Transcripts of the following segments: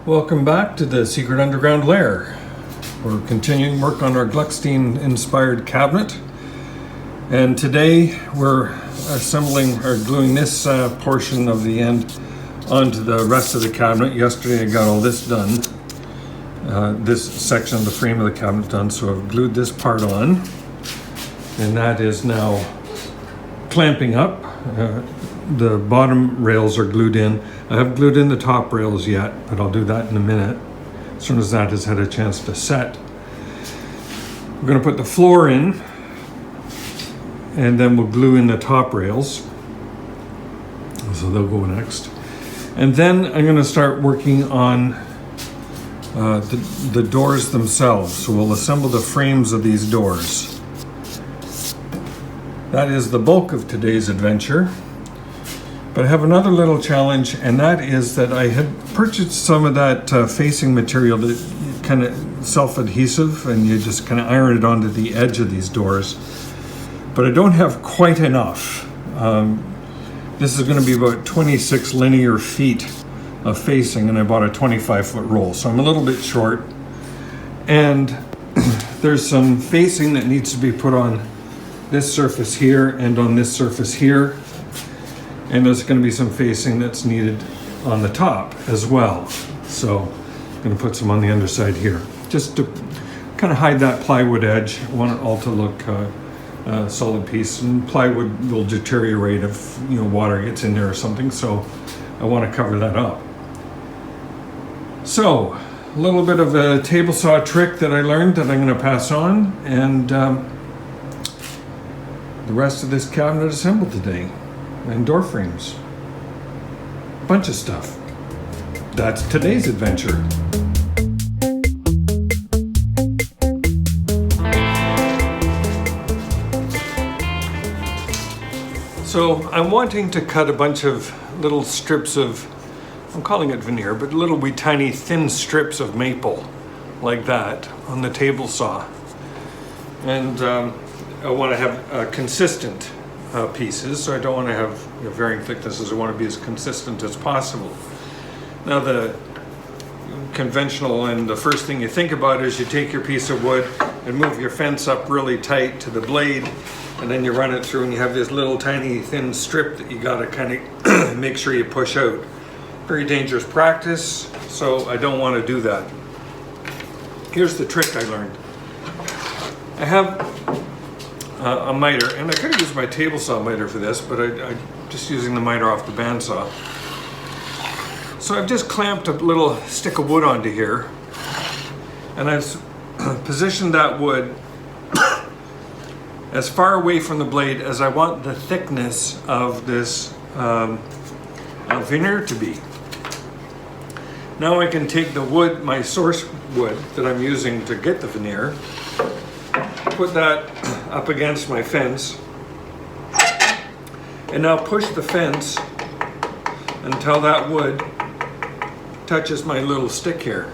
Welcome back to the Secret Underground Lair. We're continuing work on our Gluckstein inspired cabinet, and today we're assembling or gluing this portion of the end onto the rest of the cabinet. Yesterday I got all this done, this section of the frame of the cabinet done, so I've glued this part on, and that is now clamping up. The bottom rails are glued in. I haven't glued in the top rails yet, but I'll do that in a minute, as soon as that has had a chance to set. We're going to put the floor in, and then we'll glue in the top rails. So they'll go next. And then I'm going to start working on the doors themselves. So we'll assemble the frames of these doors. That is the bulk of today's adventure. But I have another little challenge, and that is that I had purchased some of that facing material that kind of self-adhesive, and you just kind of iron it onto the edge of these doors. But I don't have quite enough. This is going to be about 26 linear feet of facing, and I bought a 25-foot roll, so I'm a little bit short. And there's some facing that needs to be put on this surface here and on this surface here. And there's going to be some facing that's needed on the top as well. So I'm going to put some on the underside here, just to kind of hide that plywood edge. I want it all to look a solid piece, and plywood will deteriorate if water gets in there or something, so I want to cover that up. So a little bit of a table saw trick that I learned that I'm going to pass on, and the rest of this cabinet assembled today. And door frames. A bunch of stuff. That's today's adventure. So I'm wanting to cut a bunch of little strips of, I'm calling it veneer, but little wee tiny thin strips of maple like that on the table saw. And I want to have consistent pieces, so I don't want to have varying thicknesses. I want to be as consistent as possible. Now the conventional, and the first thing you think about is you take your piece of wood and move your fence up really tight to the blade, and then you run it through and you have this little tiny thin strip that you got to kind of make sure you push out. Very dangerous practice, so I don't want to do that. Here's the trick I learned. I have a miter, and I could have used my table saw miter for this, but I'm just using the miter off the bandsaw. So I've just clamped a little stick of wood onto here, and I've positioned that wood as far away from the blade as I want the thickness of this veneer to be. Now I can take the wood, my source wood that I'm using to get the veneer, put that up against my fence, and now push the fence until that wood touches my little stick here.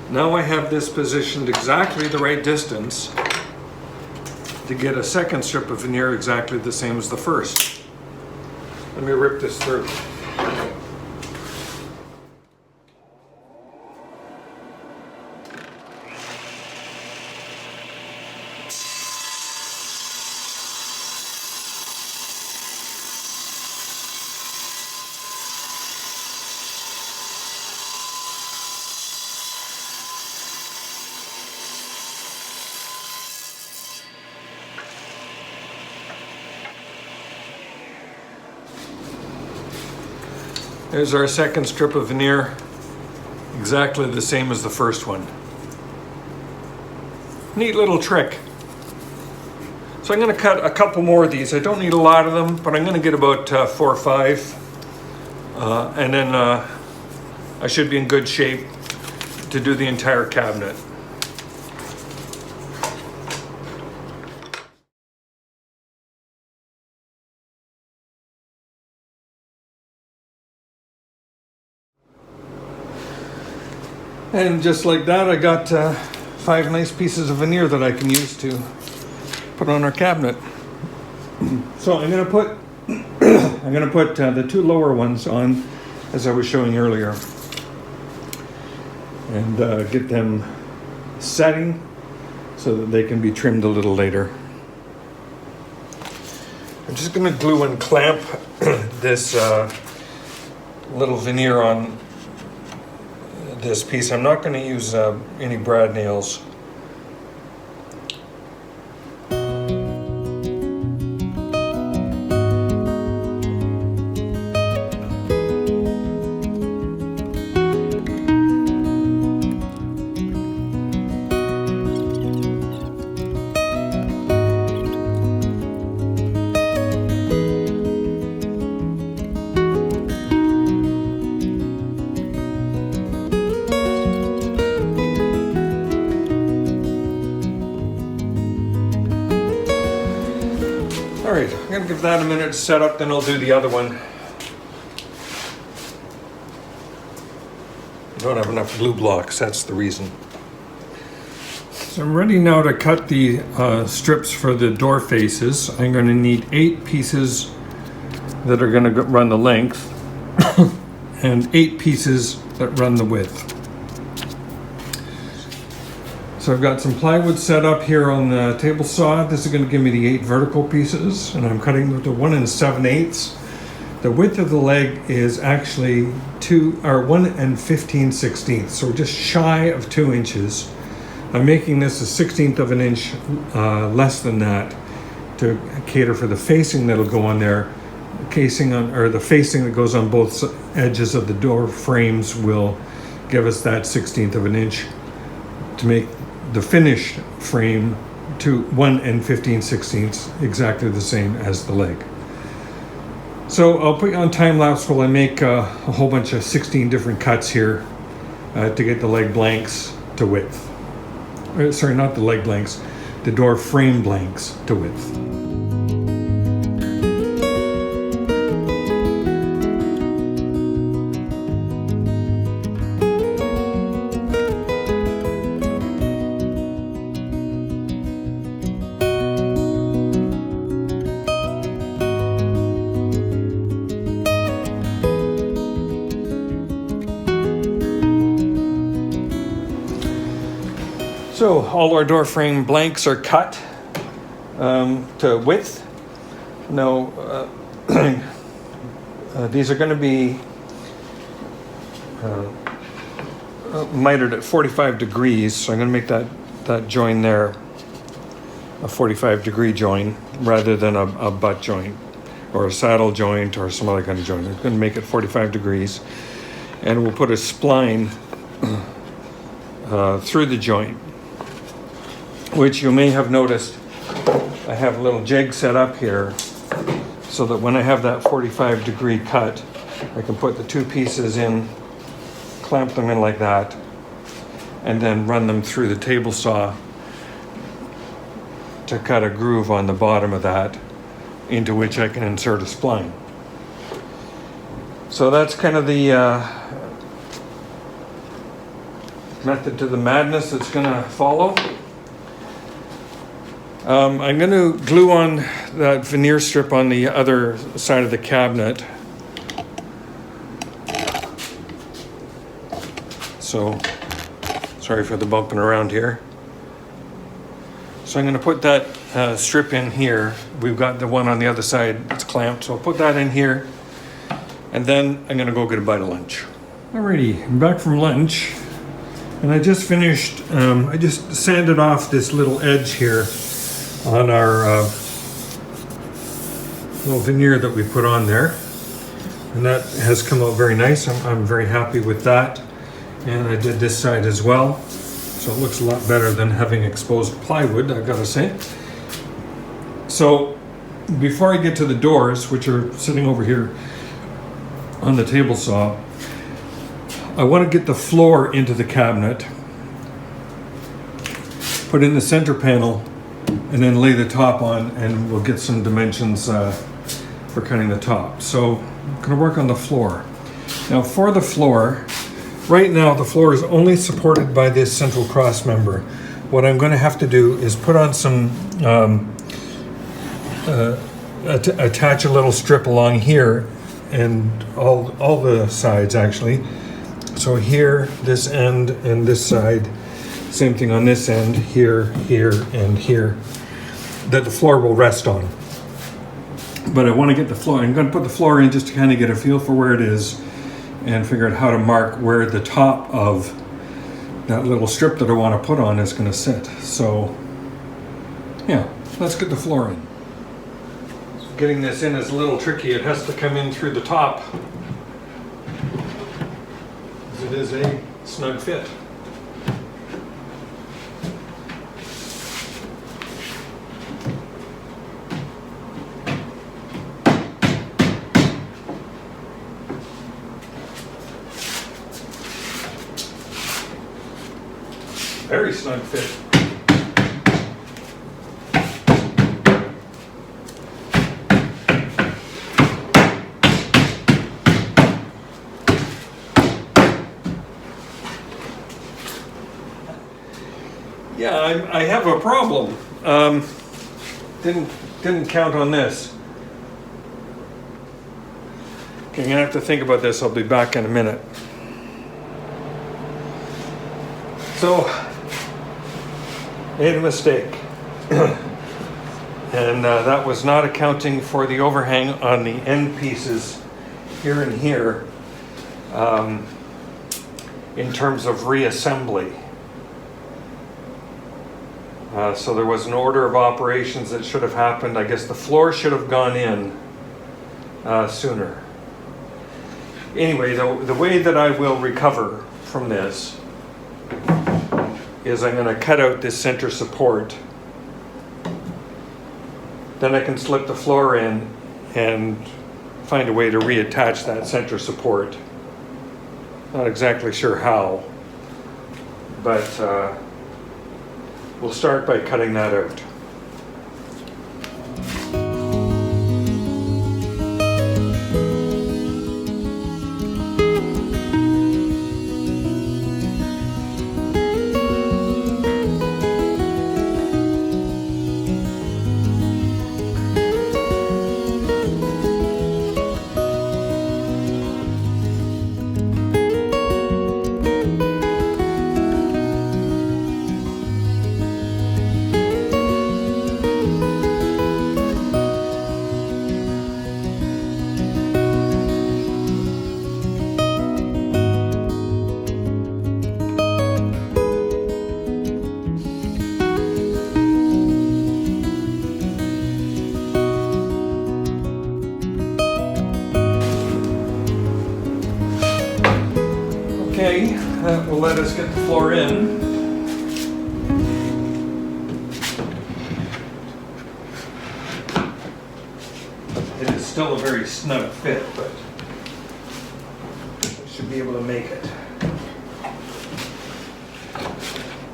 Now I have this positioned exactly the right distance to get a second strip of veneer exactly the same as the first. Let me rip this through. There's our second strip of veneer, exactly the same as the first one. Neat little trick. So I'm going to cut a couple more of these. I don't need a lot of them, but I'm going to get about 4 or 5. And then I should be in good shape to do the entire cabinet. And just like that, I got 5 nice pieces of veneer that I can use to put on our cabinet. So I'm going to put the 2 lower ones on as I was showing earlier, and get them setting so that they can be trimmed a little later. I'm just going to glue and clamp this little veneer on this piece. I'm not going to use any brad nails. Alright, I'm going to give that a minute to set up, then I'll do the other one. I don't have enough glue blocks, that's the reason. So I'm ready now to cut the strips for the door faces. I'm going to need 8 pieces that are going to run the length and 8 pieces that run the width. So I've got some plywood set up here on the table saw. This is going to give me the 8 vertical pieces, and I'm cutting them to 1 7/8. The width of the leg is actually 1 15/16, so we're just shy of 2 inches. I'm making this a 1/16 of an inch less than that to cater for the facing that'll go on there. The facing that goes on both edges of the door frames will give us that 1/16 of an inch to make the finished frame to 1 15/16, exactly the same as the leg. So I'll put you on time lapse while I make a whole bunch of 16 different cuts here to get the leg blanks to width. Sorry, not the leg blanks, the door frame blanks to width. So all our door frame blanks are cut to width. Now these are going to be mitered at 45 degrees, so I'm going to make that join there a 45-degree join rather than a butt joint or a saddle joint or some other kind of joint. I'm going to make it 45 degrees, and we'll put a spline through the joint, which you may have noticed I have a little jig set up here so that when I have that 45-degree cut, I can put the 2 pieces in, clamp them in like that, and then run them through the table saw to cut a groove on the bottom of that into which I can insert a spline. So that's kind of the method to the madness that's going to follow. I'm going to glue on that veneer strip on the other side of the cabinet. So, sorry for the bumping around here. So I'm going to put that strip in here. We've got the one on the other side that's clamped, so I'll put that in here. And then I'm going to go get a bite of lunch. Alrighty, I'm back from lunch. And I just finished, I just sanded off this little edge here on our little veneer that we put on there, and that has come out very nice. I'm very happy with that, and I did this side as well, so it looks a lot better than having exposed plywood, I've got to say. So before I get to the doors, which are sitting over here on the table saw, I want to get the floor into the cabinet, put in the center panel, and then lay the top on, and we'll get some dimensions for cutting the top. So I'm going to work on the floor. Now for the floor, right now the floor is only supported by this central cross member. What I'm going to have to do is put on some, attach a little strip along here and all the sides actually. So here, this end and this side, same thing on this end, here, here, and here, that the floor will rest on. But I want to get the floor, I'm going to put the floor in just to kind of get a feel for where it is and figure out how to mark where the top of that little strip that I want to put on is going to sit. So yeah, let's get the floor in. So getting this in is a little tricky. It has to come in through the top, as it is a snug fit. Very snug fit. Yeah, I have a problem. Didn't count on this. Okay, I'm gonna have to think about this. I'll be back in a minute. So, made a mistake. And that was not accounting for the overhang on the end pieces here and here in terms of reassembly. So there was an order of operations that should have happened. I guess the floor should have gone in sooner. Anyway, the way that I will recover from this is I'm going to cut out this center support. Then I can slip the floor in and find a way to reattach that center support. Not exactly sure how, but we'll start by cutting that out. Okay, that will let us get the floor in. It is still a very snug fit, but I should be able to make it.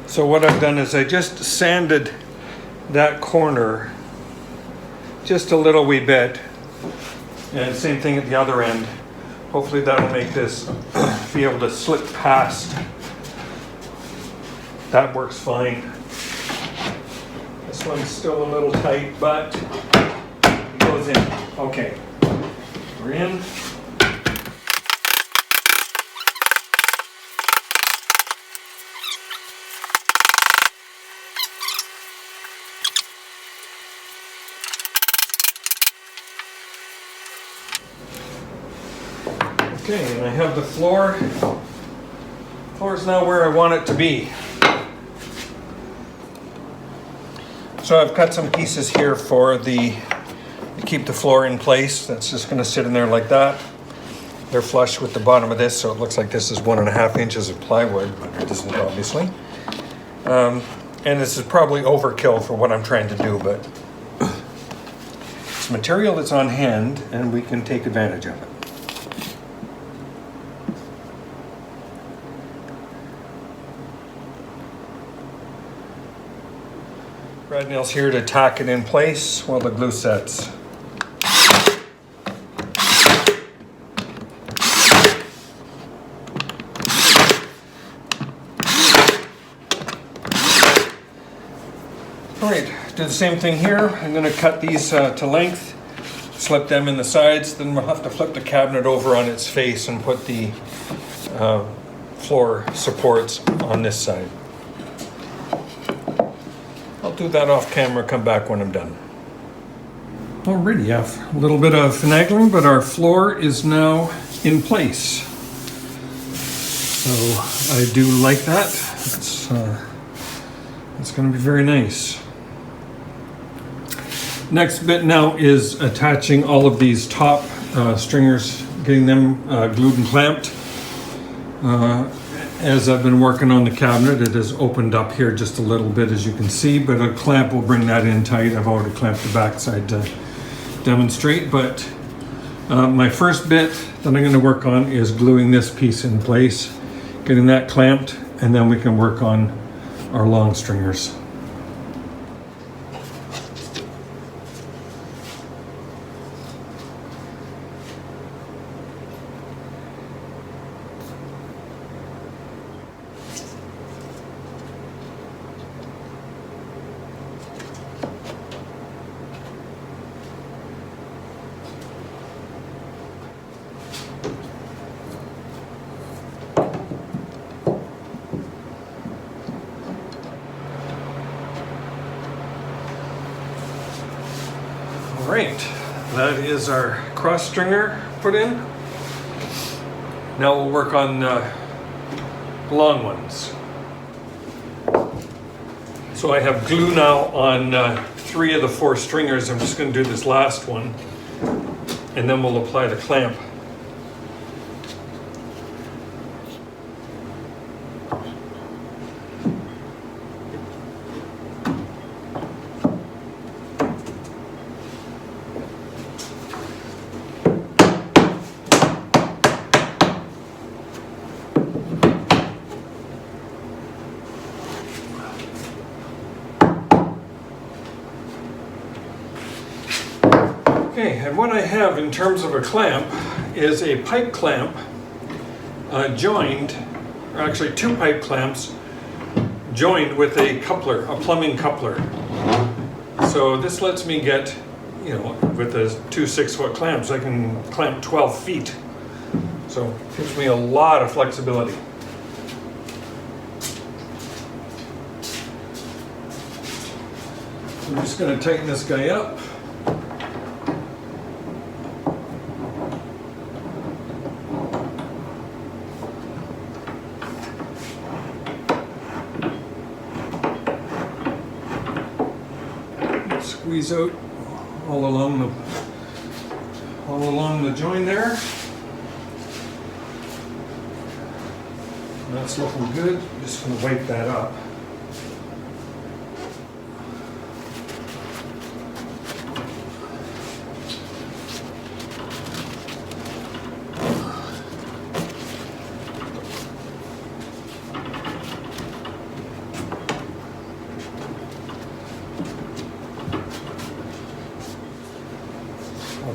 So what I've done is I just sanded that corner just a little wee bit, and same thing at the other end. Hopefully that'll make this be able to slip past. That works fine. This one's still a little tight, but it goes in. Okay, we're in. Okay, and I have the floor. The floor is now where I want it to be. So I've cut some pieces here for to keep the floor in place. That's just going to sit in there like that. They're flush with the bottom of this, so it looks like this is 1.5 inches of plywood, but it isn't obviously. And this is probably overkill for what I'm trying to do, but it's material that's on hand and we can take advantage of it. Thread nails here to tack it in place while the glue sets. All right, do the same thing here. I'm going to cut these to length, slip them in the sides. Then we'll have to flip the cabinet over on its face and put the floor supports on this side. I'll do that off camera, come back when I'm done. Alrighty, a little bit of finagling, but our floor is now in place. So I do like that. It's going to be very nice. Next bit now is attaching all of these top stringers, getting them glued and clamped. As I've been working on the cabinet, it has opened up here just a little bit, as you can see, but a clamp will bring that in tight. I've already clamped the backside to demonstrate, but my first bit that I'm going to work on is gluing this piece in place, getting that clamped, and then we can work on our long stringers. Alright, that is our cross stringer put in. Now we'll work on the long ones. So I have glue now on 3 of the 4 stringers. I'm just going to do this last one, and then we'll apply the clamp. Okay, and what I have in terms of a clamp is a pipe clamp joined, or actually 2 pipe clamps joined with a coupler, a plumbing coupler. So this lets me get, with the 2 6-foot clamps, I can clamp 12 feet. So it gives me a lot of flexibility. I'm just going to tighten this guy up. Squeeze out all along the join there. That's looking good. Just going to wipe that up.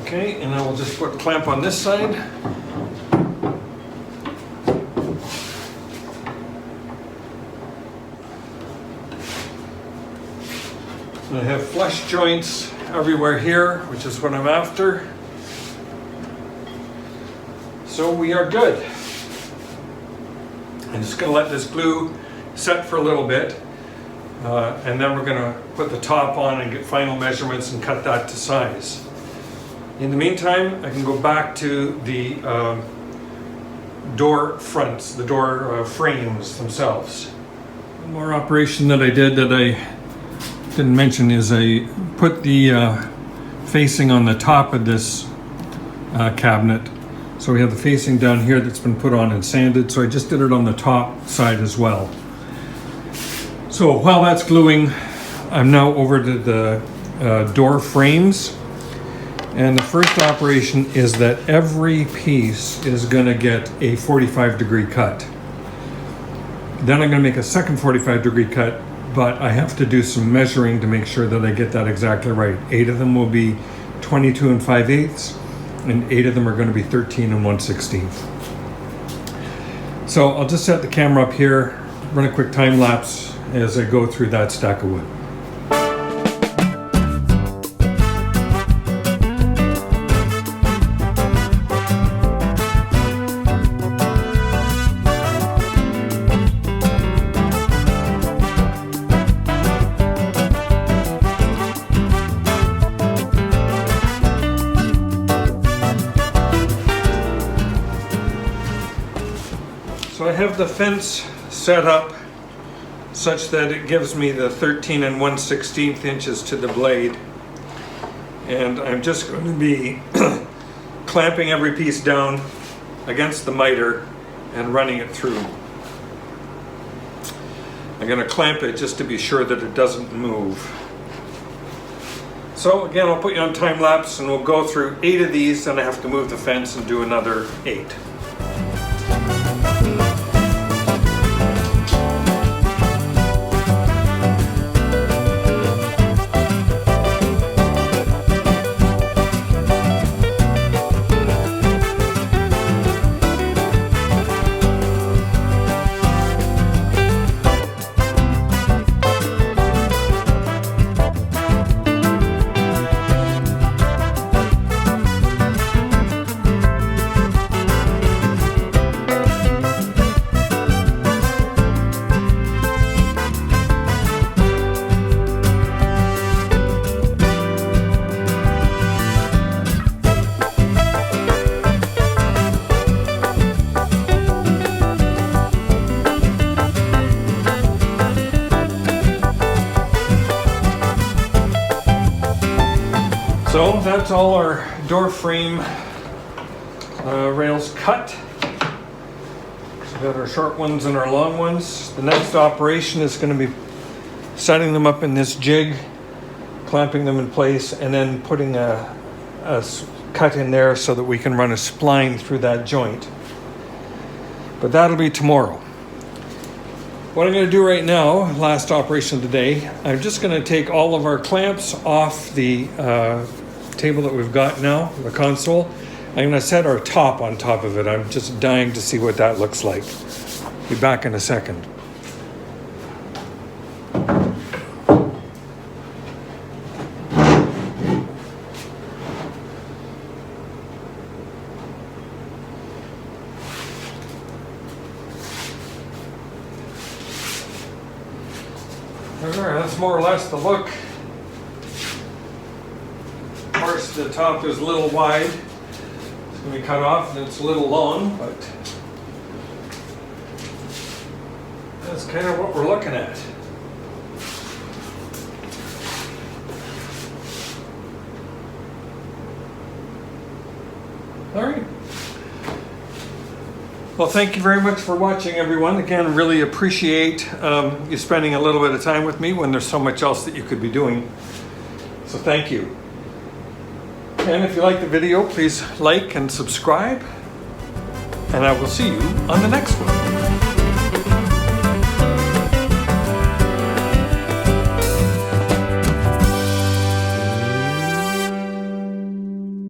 Okay, and I will just put the clamp on this side. And I have flush joints everywhere here, which is what I'm after. So we are good. I'm just going to let this glue set for a little bit, and then we're going to put the top on and get final measurements and cut that to size. In the meantime, I can go back to the door fronts, the door frames themselves. One more operation that I did that I didn't mention is I put the facing on the top of this cabinet. So we have the facing down here that's been put on and sanded, so I just did it on the top side as well. So while that's gluing, I'm now over to the door frames. And the first operation is that every piece is going to get a 45-degree cut. Then I'm going to make a second 45-degree cut, but I have to do some measuring to make sure that I get that exactly right. 8 of them will be 22 5/8, and 8 of them are going to be 13 1/16. So I'll just set the camera up here, run a quick time lapse as I go through that stack of wood. So I have the fence set up such that it gives me the 13 1/16 inches to the blade. And I'm just going to be clamping every piece down against the miter and running it through. I'm going to clamp it just to be sure that it doesn't move. So again, I'll put you on time lapse and we'll go through 8 of these, and I have to move the fence and do another 8. So that's all our door frame rails cut. So we've got our short ones and our long ones. The next operation is going to be setting them up in this jig, clamping them in place, and then putting a cut in there so that we can run a spline through that joint. But that'll be tomorrow. What I'm going to do right now, last operation of the day, I'm just going to take all of our clamps off the table that we've got now, the console. I'm going to set our top on top of it. I'm just dying to see what that looks like. Be back in a second. That's more or less the look. Of course, the top is a little wide. It's going to be cut off and it's a little long, but that's kind of what we're looking at. All right. Well, thank you very much for watching, everyone. Again, really appreciate you spending a little bit of time with me when there's so much else that you could be doing. So thank you. And if you like the video, please like and subscribe. And I will see you on the next one.